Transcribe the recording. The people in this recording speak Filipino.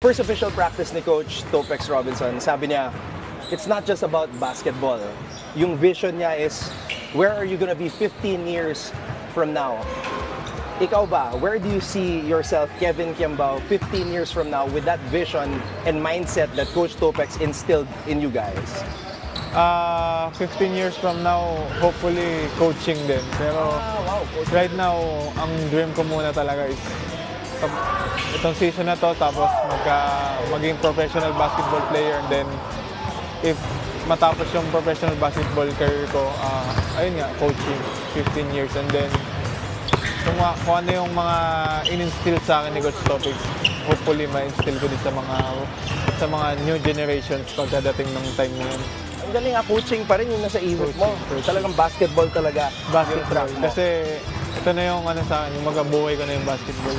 first official practice ni Coach Topex Robinson, sabi niya, it's not just about basketball. Yung vision niya is, where are you gonna be 15 years from now? Ikaw ba, where do you see yourself, Kevin Kiambao, 15 years from now with that vision and mindset that Coach Topex instilled in you guys? 15 years from now, hopefully coaching din. Pero right now, ang dream ko muna talaga is itong season na to, tapos maging professional basketball player, and then if matapos yung professional basketball career ko, ayun nga, coaching 15 years, and then kung ano yung mga in-instill sa akin ni Coach Topex, hopefully ma-instill ko din sa mga new generations pagkadating ng time na yun. Ang galing nga, coaching pa rin yung nasa isip mo. Talagang basketball talaga. Basketball. Kasi ito na yung ano sa akin, yung magabuhay ko na yung basketball.